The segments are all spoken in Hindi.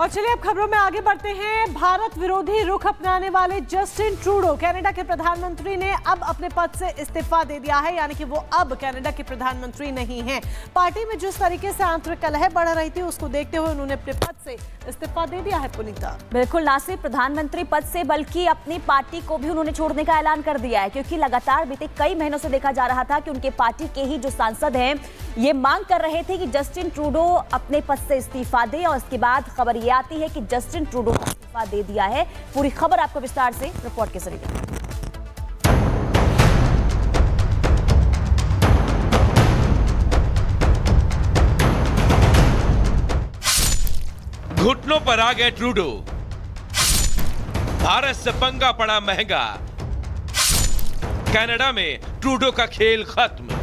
और चलिए अब खबरों में आगे बढ़ते हैं। भारत विरोधी रुख अपनाने वाले जस्टिन ट्रूडो कनाडा के प्रधानमंत्री ने अब अपने पद से इस्तीफा दे दिया है, यानी कि वो अब कनाडा के प्रधानमंत्री नहीं हैं। पार्टी में जिस तरीके से आंतरिक कलह बढ़ रही थी उसको देखते हुए उन्होंने अपने पद से इस्तीफा दे दिया है। पुनीता, बिल्कुल, ना सिर्फ प्रधानमंत्री पद से बल्कि अपनी पार्टी को भी उन्होंने छोड़ने का ऐलान कर दिया है, क्योंकि लगातार बीते कई महीनों से देखा जा रहा था कि उनके पार्टी के ही जो सांसद हैं ये मांग कर रहे थे कि जस्टिन ट्रूडो अपने पद से इस्तीफा दे, और इसके बाद खबर ये आती है कि जस्टिन ट्रूडो ने इस्तीफा दे दिया है। पूरी खबर आपको विस्तार से रिपोर्ट के जरिए। घुटनों पर आ गए ट्रूडो, भारत से पंगा पड़ा महंगा, कनाडा में ट्रूडो का खेल खत्म।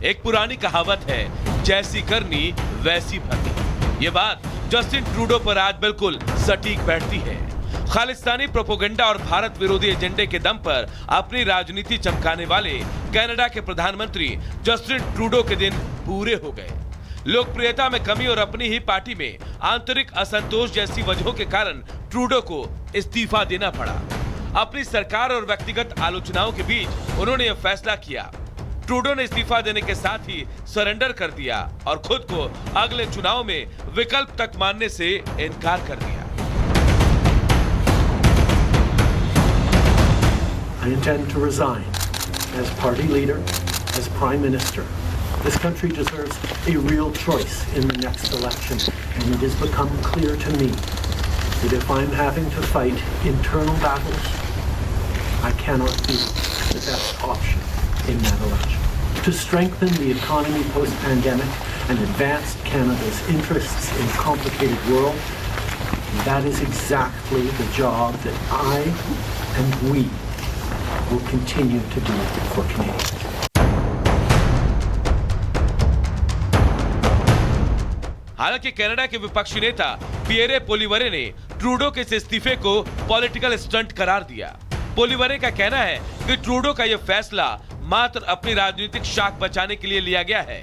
एक पुरानी कहावत है, जैसी करनी वैसी भरनी। ये बात जस्टिन ट्रूडो पर आज बिल्कुल सटीक बैठती है। खालिस्तानी प्रोपेगेंडा और भारत विरोधी एजेंडे के दम पर अपनी राजनीति चमकाने वाले कनाडा के प्रधानमंत्री जस्टिन ट्रूडो के दिन पूरे हो गए। लोकप्रियता में कमी और अपनी ही पार्टी में आंतरिक असंतोष जैसी वजहों के कारण ट्रूडो को इस्तीफा देना पड़ा। अपनी सरकार और व्यक्तिगत आलोचनाओं के बीच उन्होंने यह फैसला किया। ट्रूडो ने इस्तीफा देने के साथ ही सरेंडर कर दिया और खुद को अगले चुनाव में विकल्प तक मानने से इनकार कर दिया। I intend to resign as party leader, as prime minister. This country deserves a real choice in the next election, and it has become clear to me that if I'm having to fight internal battles, I cannot be the best option in that election. To strengthen the economy post-pandemic and advance Canada's interests in a complicated world, that is exactly the job that I and we will continue to do for Canadians. हालांकि कनाडा के विपक्षी नेता पियरे पोलिवरे ने ट्रूडो के इस इस्तीफे को पॉलिटिकल स्टंट करार दिया। पोलिवरे का कहना है कि ट्रूडो का यह फैसला मात्र अपनी राजनीतिक शाख बचाने के लिए लिया गया है।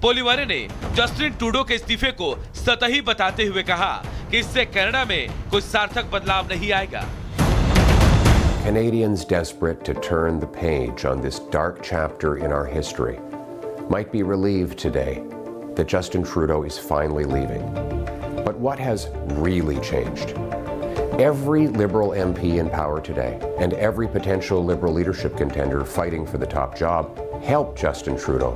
पोलिवरे ने जस्टिन ट्रूडो के इस्तीफे को सतही बताते हुए कहा कि इससे कनाडा में कोई सार्थक बदलाव नहीं आएगा। Canadians desperate to turn the page on this dark chapter in our history might be relieved today that Justin Trudeau is finally leaving. But what has really changed? Every Liberal MP in power today and every potential Liberal leadership contender fighting for the top job helped Justin Trudeau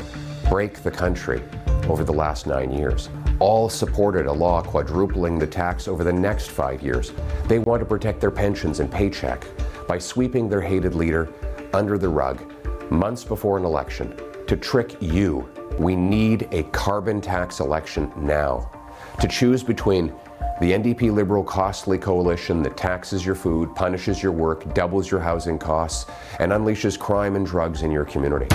break the country over the last 9 years. All supported a law quadrupling the tax over the next 5 years. They want to protect their pensions and paycheck by sweeping their hated leader under the rug months before an election to trick you. We need a carbon tax election now to choose between the NDP Liberal costly coalition that taxes your food, punishes your work, doubles your housing costs, and unleashes crime and drugs in your community.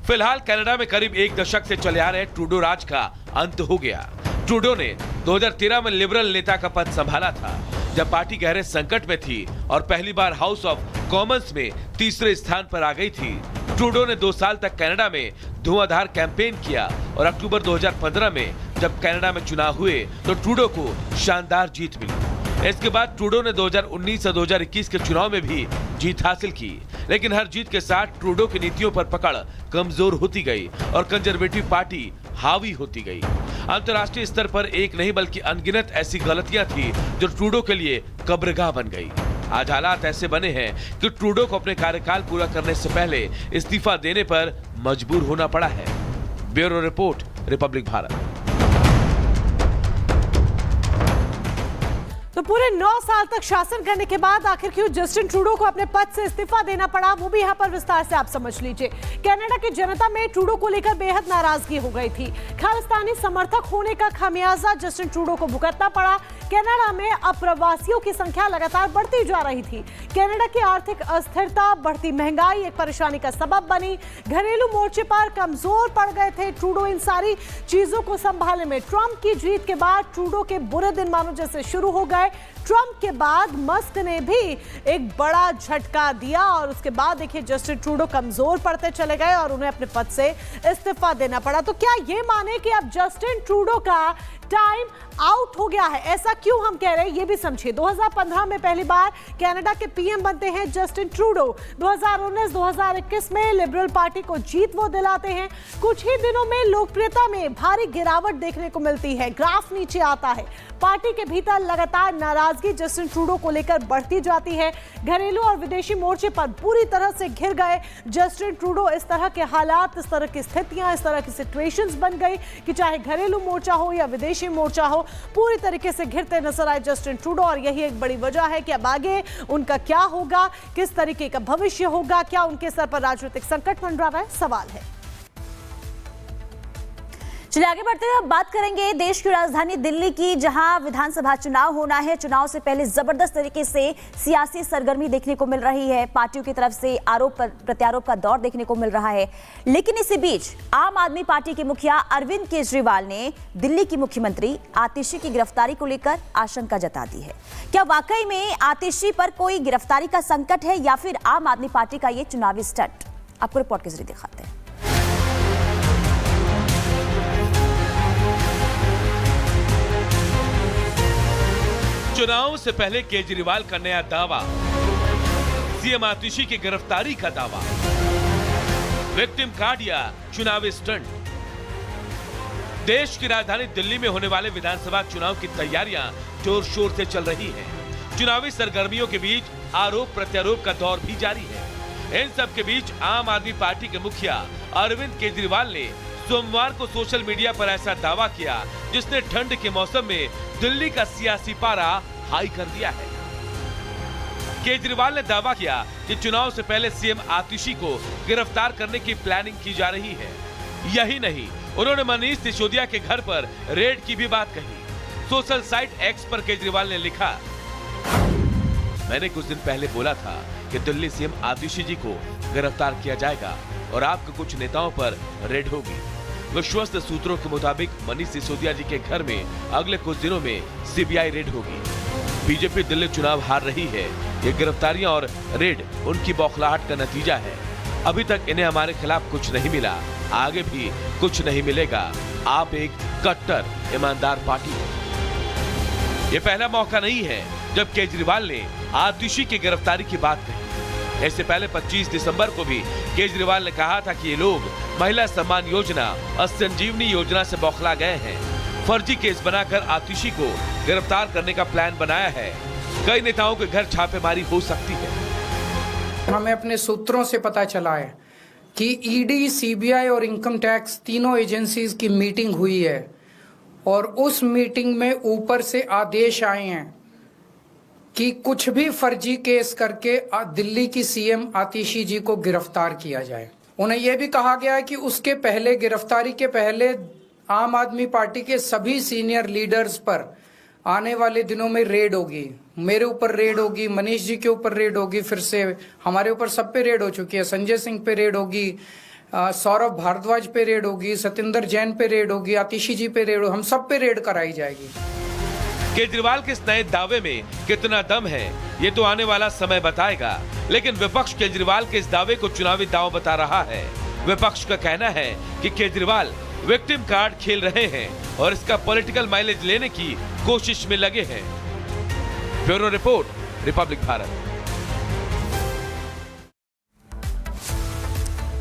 फिलहाल कनाडा में करीब एक दशक से चले आ रहे ट्रूडो राज का अंत हो गया। ट्रूडो ने 2013 में लिबरल नेता का पद संभाला था, जब पार्टी गहरे संकट में थी और पहली बार हाउस ऑफ कॉमन्स में तीसरे स्थान पर आ गई थी। ट्रूडो ने 2 साल तक कनाडा में धुआंधार कैंपेन किया और अक्टूबर 2015 में जब कनाडा में चुनाव हुए तो ट्रूडो को शानदार जीत मिली। इसके बाद ट्रूडो ने 2019 से 2021 के चुनाव में भी जीत हासिल की, लेकिन हर जीत के साथ ट्रूडो की नीतियों पर पकड़ कमजोर होती गई और कंजर्वेटिव पार्टी हावी होती गई। अंतर्राष्ट्रीय स्तर पर एक नहीं बल्कि अनगिनत ऐसी गलतियां थी जो ट्रूडो के लिए कब्रगाह बन गई। आज हालात ऐसे बने हैं कि ट्रूडो को अपने कार्यकाल पूरा करने से पहले इस्तीफा देने पर मजबूर होना पड़ा है। Bureau report, Republic Bharat. तो पूरे 9 साल तक शासन करने के बाद आखिर क्यों जस्टिन ट्रूडो को अपने पद से इस्तीफा देना पड़ा, वो भी यहाँ पर विस्तार से आप समझ लीजिए। कनाडा की जनता में ट्रूडो को लेकर बेहद नाराजगी हो गई थी। खालिस्तानी समर्थक होने का खामियाजा जस्टिन ट्रूडो को भुगतना पड़ा। कनाडा में अप्रवासियों की संख्या लगातार बढ़ती जा रही थी। कनाडा की आर्थिक अस्थिरता, बढ़ती महंगाई एक परेशानी का सबब बनी। घरेलू मोर्चे पर कमजोर पड़ गए थे ट्रूडो इन सारी चीजों को संभालने में। ट्रंप की जीत के बाद ट्रूडो के बुरे दिन मानो जैसे शुरू हो गए। ट्रंप के बाद मस्क ने भी एक बड़ा झटका दिया और उसके बाद देखिए जस्टिन ट्रूडो कमजोर पड़ते चले गए और उन्हें अपने पद से इस्तीफा देना पड़ा। तो क्या ये माने कि अब जस्टिन ट्रूडो का टाइम आउट हो गया है? ऐसा क्यों हम कह रहे हैं ये भी समझिए। 2015 में पहली बार कनाडा के पीएम बनते हैं जस्टिन ट्रूडो। 2019-2021 में लिबरल पार्टी को जीत वो दिलाते हैं। कुछ ही दिनों में लोकप्रियता में भारी गिरावट देखने को मिलती है, ग्राफ नीचे आता है। पार्टी के भीतर लगातार नाराजगी जस्टिन ट्रूडो को लेकर बढ़ती जाती है। घरेलू और विदेशी मोर्चे पर पूरी तरह से घिर गए जस्टिन ट्रूडो। इस तरह के हालात, इस तरह की स्थितियां, इस तरह की सिचुएशंस बन गई कि चाहे घरेलू मोर्चा हो या विदेशी मोर्चा हो, पूरी तरीके से घिरते नजर आए जस्टिन ट्रूडो। और यही एक बड़ी वजह है कि अब आगे उनका क्या होगा, किस तरीके का भविष्य होगा, क्या उनके सर पर राजनीतिक संकट मंडरा रहा है, सवाल है। चलिए आगे बढ़ते हुए अब बात करेंगे देश की राजधानी दिल्ली की, जहां विधानसभा चुनाव होना है। चुनाव से पहले जबरदस्त तरीके से सियासी सरगर्मी देखने को मिल रही है। पार्टियों की तरफ से आरोप प्रत्यारोप का दौर देखने को मिल रहा है। लेकिन इसी बीच आम आदमी पार्टी के मुखिया अरविंद केजरीवाल ने दिल्ली की मुख्यमंत्री आतिशी की गिरफ्तारी को लेकर आशंका जता दी है। क्या वाकई में आतिशी पर कोई गिरफ्तारी का संकट है या फिर आम आदमी पार्टी का ये चुनावी स्टंट? आपको रिपोर्ट के जरिए दिखाते हैं। चुनाव से पहले केजरीवाल का नया दावा, सीएम आतिशी की गिरफ्तारी का दावा, विक्टिम कार्ड या चुनावी स्टंट। देश की राजधानी दिल्ली में होने वाले विधानसभा चुनाव की तैयारियां जोर शोर से चल रही हैं। चुनावी सरगर्मियों के बीच आरोप प्रत्यारोप का दौर भी जारी है। इन सब के बीच आम आदमी पार्टी के मुखिया अरविंद केजरीवाल ने सोमवार को सोशल मीडिया पर ऐसा दावा किया जिसने ठंड के मौसम में दिल्ली का सियासी पारा हाई कर दिया है। केजरीवाल ने दावा किया कि चुनाव से पहले सीएम आतिशी को गिरफ्तार करने की प्लानिंग की जा रही है। यही नहीं, उन्होंने मनीष सिसोदिया के घर पर रेड की भी बात कही। सोशल साइट एक्स पर केजरीवाल ने लिखा, मैंने कुछ दिन पहले बोला था कि दिल्ली सीएम आतिशी जी को गिरफ्तार किया जाएगा और आपके कुछ नेताओं पर रेड होगी। विश्वस्त सूत्रों के मुताबिक मनीष सिसोदिया जी के घर में अगले कुछ दिनों में सीबीआई रेड होगी। बीजेपी दिल्ली चुनाव हार रही है। ये गिरफ्तारियां और रेड उनकी बौखलाहट का नतीजा है। अभी तक इन्हें हमारे खिलाफ कुछ नहीं मिला, आगे भी कुछ नहीं मिलेगा। आप एक कट्टर ईमानदार पार्टी हो। ये पहला मौका नहीं है जब केजरीवाल ने आतिशी की गिरफ्तारी की बात कही। इससे पहले 25 दिसंबर को भी केजरीवाल ने कहा था कि ये लोग महिला सम्मान योजना और संजीवनी योजना से बौखला गए हैं। फर्जी केस बनाकर आतिशी को गिरफ्तार करने का प्लान बनाया है। कई नेताओं के घर छापेमारी हो सकती है। हमें अपने सूत्रों से पता चला है कि ईडी, सीबीआई और इनकम टैक्स तीनों एजेंसीज की मीटिंग हुई है और उस मीटिंग में ऊपर से आदेश आए हैं कि कुछ भी फर्जी केस करके दिल्ली की सीएम आतिशी जी को गिरफ्तार किया जाए। उन्हें यह भी कहा गया है कि उसके पहले, गिरफ्तारी के पहले, आम आदमी पार्टी के सभी सीनियर लीडर्स पर आने वाले दिनों में रेड होगी। मेरे ऊपर रेड होगी, मनीष जी के ऊपर रेड होगी, फिर से हमारे ऊपर सब पे रेड हो चुकी है। संजय सिंह पे रेड होगी, सौरभ भारद्वाज पे रेड होगी, सत्येंद्र जैन पे रेड होगी, आतिशी जी पे रेड होगी, हम सब पे रेड कराई जाएगी। केजरीवाल के इस नए दावे में कितना दम है ये तो आने वाला समय बताएगा, लेकिन विपक्ष केजरीवाल के इस दावे को चुनावी दांव बता रहा है। विपक्ष का कहना है कि केजरीवाल विक्टिम कार्ड खेल रहे हैं और इसका पॉलिटिकल माइलेज लेने की कोशिश में लगे हैं। Bureau report, Republic Bharat.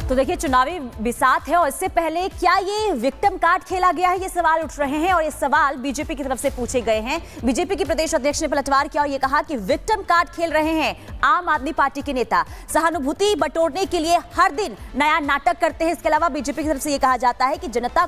तो देखिए चुनावी बिसात है और इससे पहले क्या ये विक्टिम कार्ड खेला गया है, ये सवाल उठ रहे हैं और ये सवाल बीजेपी की तरफ से पूछे गए हैं। बीजेपी के प्रदेश अध्यक्ष ने पलटवार किया और ये कहा कि विक्टिम कार्ड खेल रहे हैं आम आदमी पार्टी के नेता, सहानुभूति बटोरने के लिए हर दिन नया नाटक करते हैं। इसके अलावा बीजेपी की तरफ से ये कहा जाता है कि जनता